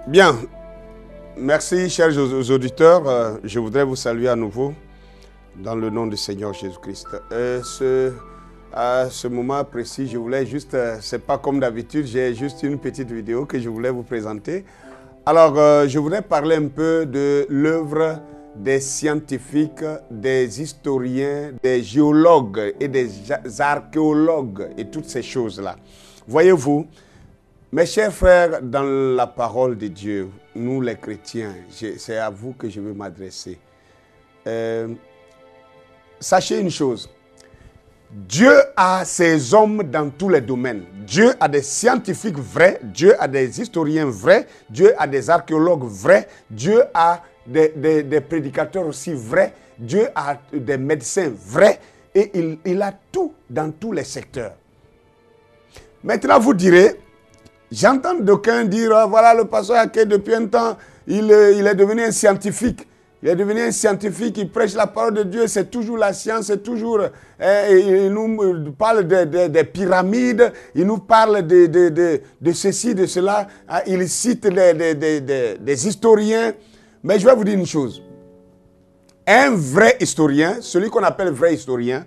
Bien, merci chers auditeurs, je voudrais vous saluer à nouveau dans le nom du Seigneur Jésus-Christ. À ce moment précis, je voulais juste, c'est pas comme d'habitude, j'ai juste une petite vidéo que je voulais vous présenter. Alors, je voudrais parler un peu de l'œuvre des scientifiques, des historiens, des géologues et des archéologues et toutes ces choses-là. Voyez-vous, mes chers frères, dans la parole de Dieu, nous les chrétiens, c'est à vous que je veux m'adresser. Sachez une chose, Dieu a ses hommes dans tous les domaines. Dieu a des scientifiques vrais, Dieu a des historiens vrais, Dieu a des archéologues vrais, Dieu a des prédicateurs aussi vrais, Dieu a des médecins vrais et il a tout dans tous les secteurs. Maintenant, vous direz, j'entends d'aucuns dire, ah, voilà le pasteur Ake, depuis un temps, il est devenu un scientifique. Il est devenu un scientifique, il prêche la parole de Dieu, c'est toujours la science, c'est toujours... il nous parle des pyramides, il nous parle de ceci, de cela, il cite des historiens. Mais je vais vous dire une chose. Un vrai historien, celui qu'on appelle vrai historien,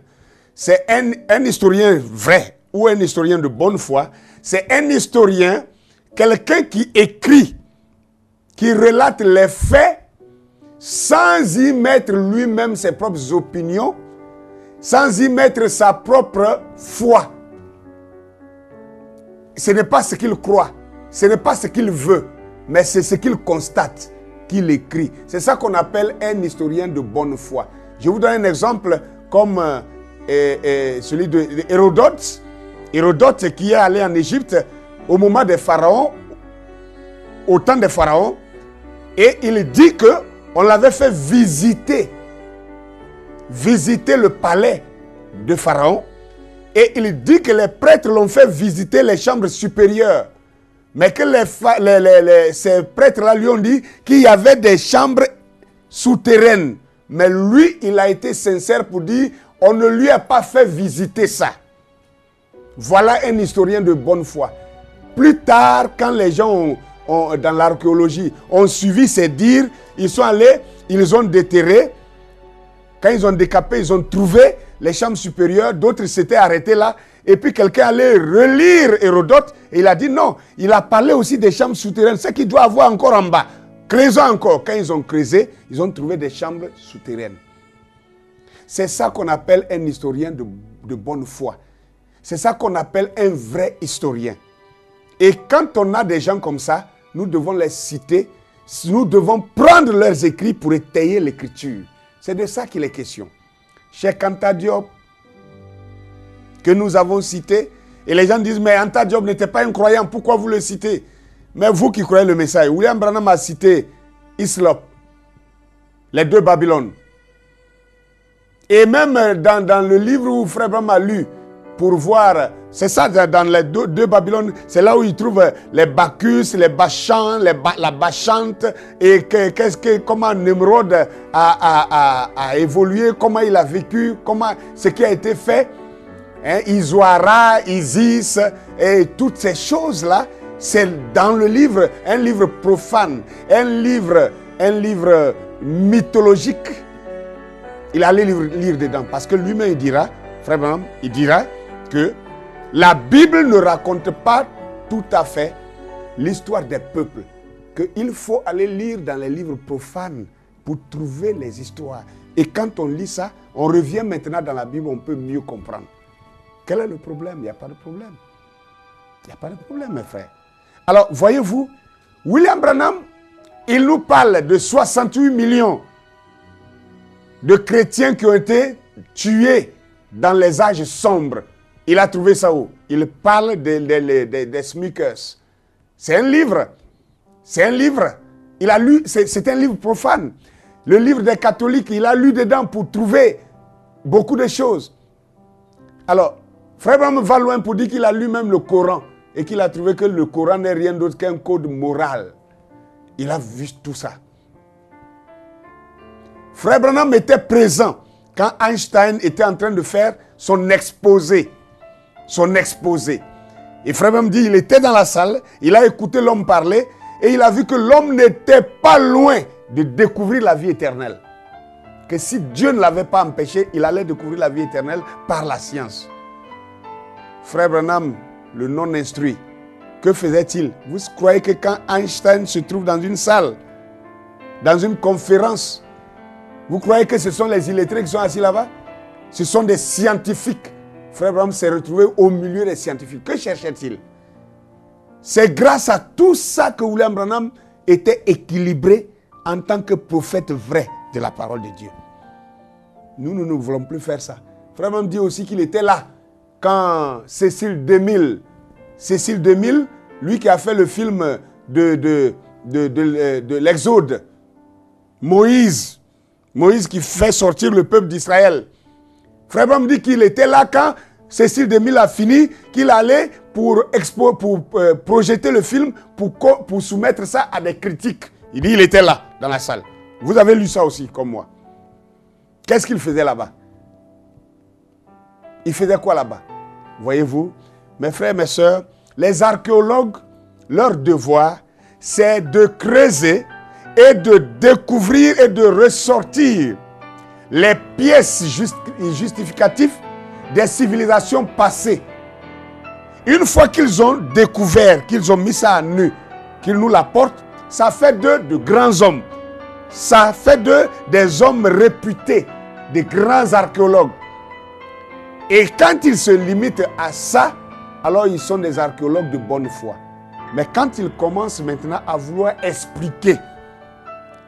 c'est un historien vrai ou un historien de bonne foi. C'est un historien, quelqu'un qui écrit, qui relate les faits sans y mettre lui-même ses propres opinions, sans y mettre sa propre foi. Ce n'est pas ce qu'il croit, ce n'est pas ce qu'il veut, mais c'est ce qu'il constate, qu'il écrit. C'est ça qu'on appelle un historien de bonne foi. Je vous donne un exemple comme celui d'Hérodote. Hérodote qui est allé en Égypte au moment des pharaons, au temps des pharaons, et il dit que on l'avait fait visiter le palais de Pharaon, et il dit que les prêtres l'ont fait visiter les chambres supérieures, mais que ces prêtres-là lui ont dit qu'il y avait des chambres souterraines, mais lui, il a été sincère pour dire on ne lui a pas fait visiter ça. Voilà un historien de bonne foi. Plus tard, quand les gens dans l'archéologie ont suivi ces dires, ils sont allés, ils ont déterré. Quand ils ont décapé, ils ont trouvé les chambres supérieures. D'autres s'étaient arrêtés là. Et puis quelqu'un allait relire Hérodote. Et il a dit non, il a parlé aussi des chambres souterraines. Ce qu'il doit avoir encore en bas. Creusons encore. Quand ils ont creusé, ils ont trouvé des chambres souterraines. C'est ça qu'on appelle un historien de bonne foi. C'est ça qu'on appelle un vrai historien. Et quand on a des gens comme ça, nous devons les citer, nous devons prendre leurs écrits pour étayer l'écriture. C'est de ça qu'il est question. Cheikh Anta Diop, que nous avons cité, et les gens disent, mais Anta Diop n'était pas un croyant, pourquoi vous le citez? Mais vous qui croyez le message, William Branham a cité Hislop, les deux Babylones. Et même dans le livre où Frère Branham a lu, pour voir, c'est ça dans les deux Babylones, c'est là où il trouve les Bacchus, les Bacchants, la Bacchante, et comment Nemrod a évolué, comment il a vécu, ce qui a été fait, hein, Isoara, Isis, et toutes ces choses-là, c'est dans le livre, un livre profane, un livre mythologique. Il allait lire dedans, parce que lui-même il dira, Frère Branham, il dira que la Bible ne raconte pas tout à fait l'histoire des peuples. Qu'il faut aller lire dans les livres profanes pour trouver les histoires. Et quand on lit ça, on revient maintenant dans la Bible, on peut mieux comprendre. Quel est le problème? Il n'y a pas de problème. Il n'y a pas de problème, mes frères. Alors, voyez-vous, William Branham, il nous parle de 68 millions de chrétiens qui ont été tués dans les âges sombres. Il a trouvé ça où? Il parle des Smokers. C'est un livre. C'est un livre. Il a lu, c'est un livre profane. Le livre des catholiques, il a lu dedans pour trouver beaucoup de choses. Alors, Frère Branham va loin pour dire qu'il a lu même le Coran et qu'il a trouvé que le Coran n'est rien d'autre qu'un code moral. Il a vu tout ça. Frère Branham était présent quand Einstein était en train de faire son exposé. Et Frère Branham dit, il était dans la salle, il a écouté l'homme parler, et il a vu que l'homme n'était pas loin de découvrir la vie éternelle. Que si Dieu ne l'avait pas empêché, il allait découvrir la vie éternelle par la science. Frère Branham, le non-instruit, que faisait-il? Vous croyez que quand Einstein se trouve dans une salle, dans une conférence, vous croyez que ce sont les illettrés qui sont assis là-bas? Ce sont des scientifiques. Frère Branham s'est retrouvé au milieu des scientifiques. Que cherchait-il? C'est grâce à tout ça que William Branham était équilibré en tant que prophète vrai de la parole de Dieu. Nous ne voulons plus faire ça. Frère Branham dit aussi qu'il était là quand Cécile DeMille, lui qui a fait le film de l'Exode, Moïse qui fait sortir le peuple d'Israël. Frère Branham dit qu'il était là quand Cécile DeMille a fini, qu'il allait pour projeter le film, pour soumettre ça à des critiques. Il dit qu'il était là, dans la salle. Vous avez lu ça aussi, comme moi. Qu'est-ce qu'il faisait là-bas? Il faisait quoi là-bas? Voyez-vous, mes frères, mes sœurs, les archéologues, leur devoir, c'est de creuser et de découvrir et de ressortir les pièces justificatives des civilisations passées. Une fois qu'ils ont découvert, qu'ils ont mis ça à nu, qu'ils nous l'apportent, ça fait d'eux de grands hommes. Ça fait d'eux des hommes réputés, des grands archéologues. Et quand ils se limitent à ça, alors ils sont des archéologues de bonne foi. Mais quand ils commencent maintenant à vouloir expliquer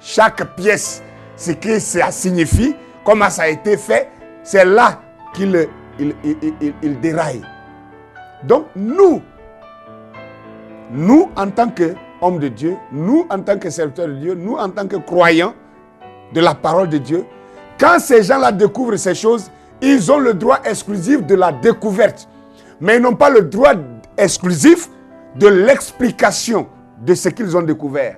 chaque pièce, ce que ça signifie, comment ça a été fait, c'est là qu'ils déraillent. Donc nous en tant qu'hommes de Dieu, nous en tant que serviteurs de Dieu, nous en tant que croyants de la parole de Dieu, quand ces gens-là découvrent ces choses, ils ont le droit exclusif de la découverte. Mais ils n'ont pas le droit exclusif de l'explication de ce qu'ils ont découvert.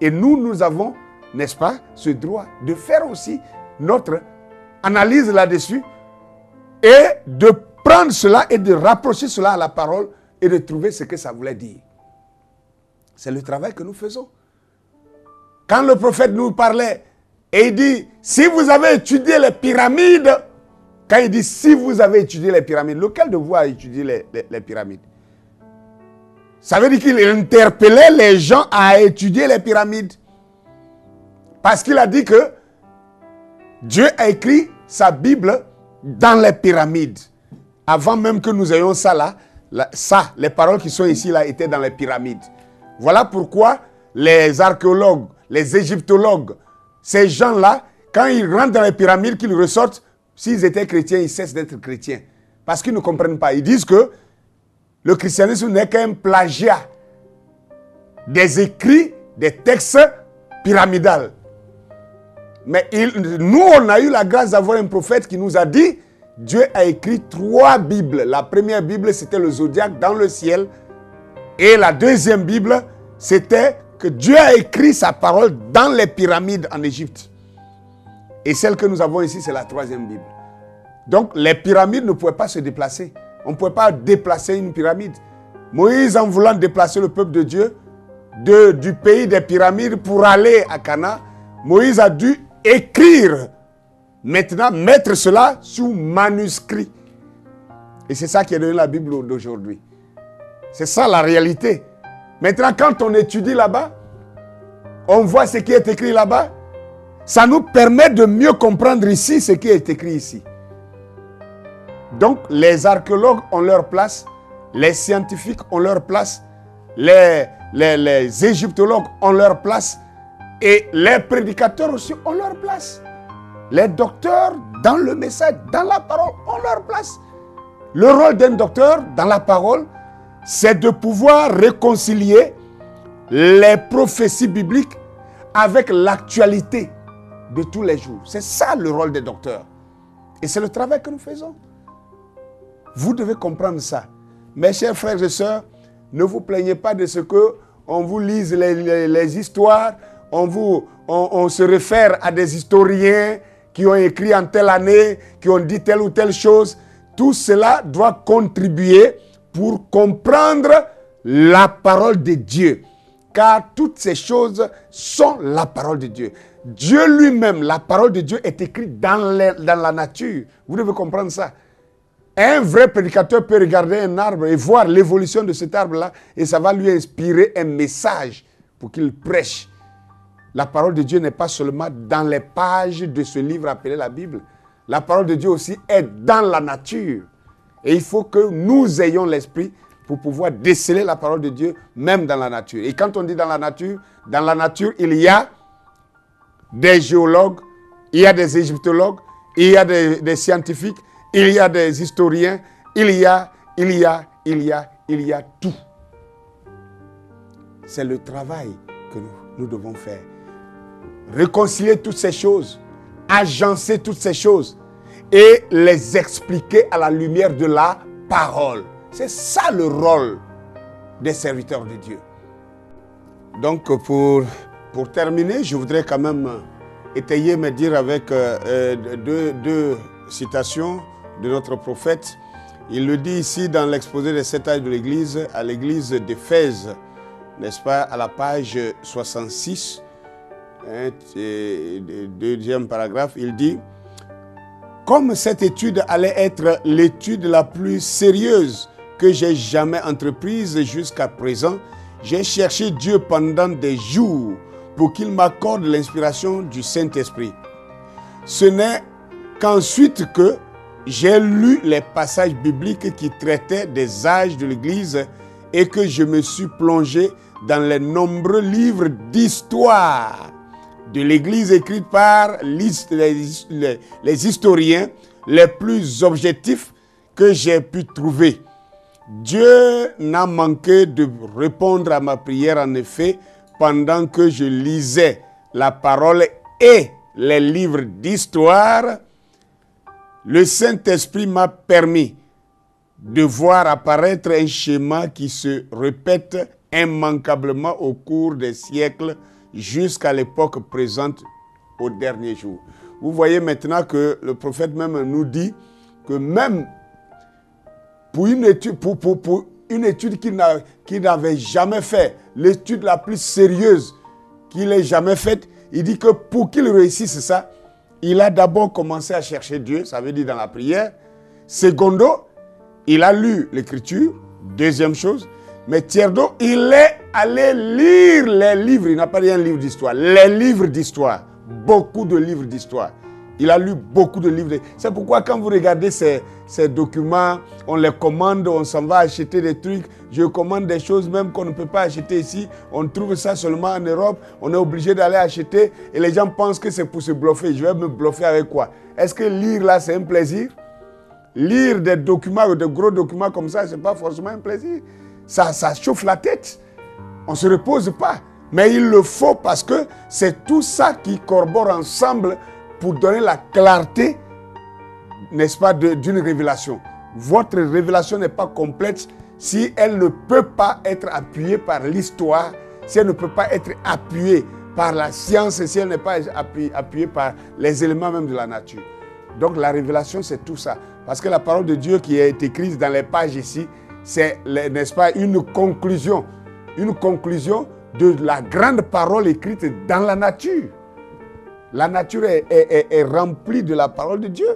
Et nous avons, n'est-ce pas, ce droit de faire aussi notre analyse là-dessus et de prendre cela et de rapprocher cela à la parole et de trouver ce que ça voulait dire. C'est le travail que nous faisons. Quand le prophète nous parlait et il dit, si vous avez étudié les pyramides, quand il dit, si vous avez étudié les pyramides, lequel de vous a étudié les pyramides? Ça veut dire qu'il interpellait les gens à étudier les pyramides. Parce qu'il a dit que Dieu a écrit sa Bible dans les pyramides. Avant même que nous ayons ça là, les paroles qui sont ici là étaient dans les pyramides. Voilà pourquoi les archéologues, les égyptologues, ces gens-là, quand ils rentrent dans les pyramides, qu'ils ressortent, s'ils étaient chrétiens, ils cessent d'être chrétiens. Parce qu'ils ne comprennent pas. Ils disent que le christianisme n'est qu'un plagiat des écrits, des textes pyramidales. Mais nous, on a eu la grâce d'avoir un prophète qui nous a dit, Dieu a écrit 3 Bibles. La première Bible, c'était le zodiaque dans le ciel. Et la deuxième Bible, c'était que Dieu a écrit sa parole dans les pyramides en Égypte. Et celle que nous avons ici, c'est la 3e Bible. Donc, les pyramides ne pouvaient pas se déplacer. On ne pouvait pas déplacer une pyramide. Moïse, en voulant déplacer le peuple de Dieu du pays des pyramides pour aller à Canaan, Moïse a dû écrire, maintenant mettre cela sous manuscrit. Et c'est ça qui est devenu la Bible d'aujourd'hui. C'est ça la réalité. Maintenant, quand on étudie là-bas, on voit ce qui est écrit là-bas. Ça nous permet de mieux comprendre ici ce qui est écrit ici. Donc, les archéologues ont leur place, les scientifiques ont leur place, les égyptologues ont leur place et les prédicateurs aussi ont leur place. Les docteurs, dans le message, dans la parole, ont leur place. Le rôle d'un docteur, dans la parole, c'est de pouvoir réconcilier les prophéties bibliques avec l'actualité de tous les jours. C'est ça le rôle des docteurs. Et c'est le travail que nous faisons. Vous devez comprendre ça. Mes chers frères et sœurs, ne vous plaignez pas de ce qu'on vous lise les histoires, on se réfère à des historiens qui ont écrit en telle année, qui ont dit telle ou telle chose. Tout cela doit contribuer pour comprendre la parole de Dieu. car toutes ces choses sont la parole de Dieu. Dieu lui-même, la parole de Dieu est écrite dans la nature. Vous devez comprendre ça. Un vrai prédicateur peut regarder un arbre et voir l'évolution de cet arbre-là et ça va lui inspirer un message pour qu'il prêche. La parole de Dieu n'est pas seulement dans les pages de ce livre appelé la Bible. La parole de Dieu aussi est dans la nature. Et il faut que nous ayons l'esprit pour pouvoir déceler la parole de Dieu même dans la nature. Et quand on dit dans la nature, il y a des géologues, il y a des égyptologues, il y a des scientifiques, il y a des historiens, il y a tout. C'est le travail que nous devons faire. Réconcilier toutes ces choses, agencer toutes ces choses et les expliquer à la lumière de la parole. C'est ça le rôle des serviteurs de Dieu. Donc pour terminer, je voudrais quand même étayer mes dires avec deux citations de notre prophète. Il le dit ici dans l'exposé des 7 âges de l'Église, à l'Église d'Éphèse, n'est-ce pas, à la page 66, deuxième paragraphe, il dit « Comme cette étude allait être l'étude la plus sérieuse que j'ai jamais entreprise jusqu'à présent, j'ai cherché Dieu pendant des jours pour qu'il m'accorde l'inspiration du Saint-Esprit. Ce n'est qu'ensuite que j'ai lu les passages bibliques qui traitaient des âges de l'Église et que je me suis plongé dans les nombreux livres d'histoire de l'Église écrits par les historiens les plus objectifs que j'ai pu trouver. Dieu n'a manqué de répondre à ma prière, en effet, pendant que je lisais la parole et les livres d'histoire. Le Saint-Esprit m'a permis de voir apparaître un schéma qui se répète immanquablement au cours des siècles jusqu'à l'époque présente au dernier jour. Vous voyez maintenant que le prophète même nous dit que même pour une étude qu'il n'avait jamais faite, l'étude la plus sérieuse qu'il ait jamais faite, il dit que pour qu'il réussisse ça, il a d'abord commencé à chercher Dieu, ça veut dire dans la prière. Secondo, il a lu l'écriture, deuxième chose. Mais tierdo, il est allé lire les livres, il n'a pas dit un livre d'histoire, les livres d'histoire, beaucoup de livres d'histoire. Il a lu beaucoup de livres. C'est pourquoi quand vous regardez ces documents, on les commande, on s'en va acheter des trucs. Je commande des choses même qu'on ne peut pas acheter ici. On trouve ça seulement en Europe. On est obligé d'aller acheter et les gens pensent que c'est pour se bluffer. Je vais me bluffer avec quoi? Est-ce que lire là, c'est un plaisir? Lire des documents ou des gros documents comme ça, ce n'est pas forcément un plaisir. Ça chauffe la tête. On ne se repose pas. Mais il le faut parce que c'est tout ça qui corrobore ensemble pour donner la clarté, n'est-ce pas, d'une révélation. Votre révélation n'est pas complète si elle ne peut pas être appuyée par l'histoire, si elle ne peut pas être appuyée par la science, si elle n'est pas appuyée par les éléments même de la nature. Donc la révélation, c'est tout ça. Parce que la parole de Dieu qui est écrite dans les pages ici, c'est, n'est-ce pas, une conclusion de la grande parole écrite dans la nature. La nature est remplie de la parole de Dieu.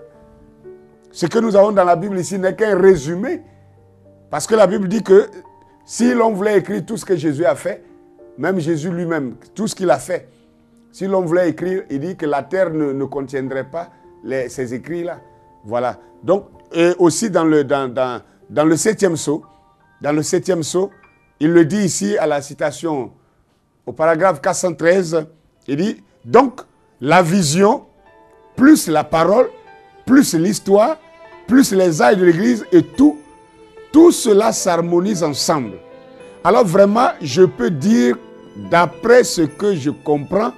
Ce que nous avons dans la Bible ici n'est qu'un résumé. Parce que la Bible dit que si l'on voulait écrire tout ce que Jésus a fait, même Jésus lui-même, tout ce qu'il a fait, si l'on voulait écrire, il dit que la terre ne contiendrait pas ces écrits-là. Voilà. Donc, et aussi dans le 7e sceau, il le dit ici à la citation, au paragraphe 413, il dit, donc, la vision, plus la parole, plus l'histoire, plus les âges de l'Église et tout cela s'harmonise ensemble. Alors vraiment, je peux dire, d'après ce que je comprends,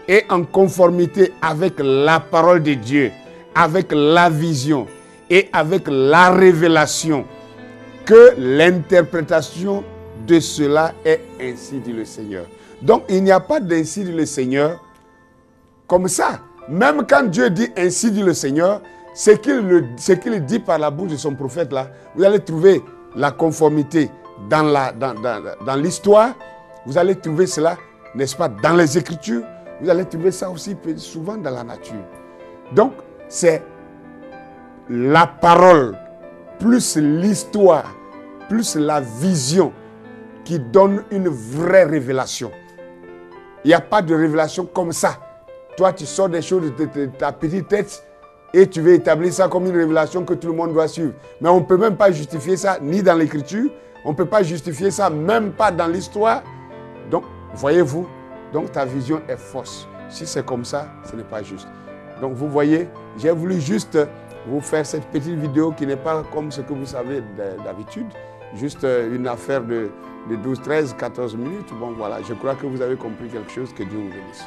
et en conformité avec la parole de Dieu, avec la vision et avec la révélation, que l'interprétation de cela est ainsi dit le Seigneur. Donc, il n'y a pas d'ainsi dit le Seigneur comme ça. Même quand Dieu dit ainsi dit le Seigneur, ce qu'il dit par la bouche de son prophète là, vous allez trouver la conformité dans l'histoire, Vous allez trouver cela, n'est-ce pas, dans les Écritures. Vous allez trouver ça aussi souvent dans la nature. Donc, c'est la parole, plus l'histoire, plus la vision qui donne une vraie révélation. Il n'y a pas de révélation comme ça. Toi, tu sors des choses de ta petite tête et tu veux établir ça comme une révélation que tout le monde doit suivre. Mais on ne peut même pas justifier ça ni dans l'Écriture, on ne peut pas justifier ça même pas dans l'histoire. Donc, voyez-vous, donc ta vision est fausse. Si c'est comme ça, ce n'est pas juste. Donc, vous voyez, j'ai voulu juste vous faire cette petite vidéo qui n'est pas comme ce que vous savez d'habitude, juste une affaire de 12, 13, 14 minutes. Bon, voilà, je crois que vous avez compris quelque chose. Que Dieu vous bénisse.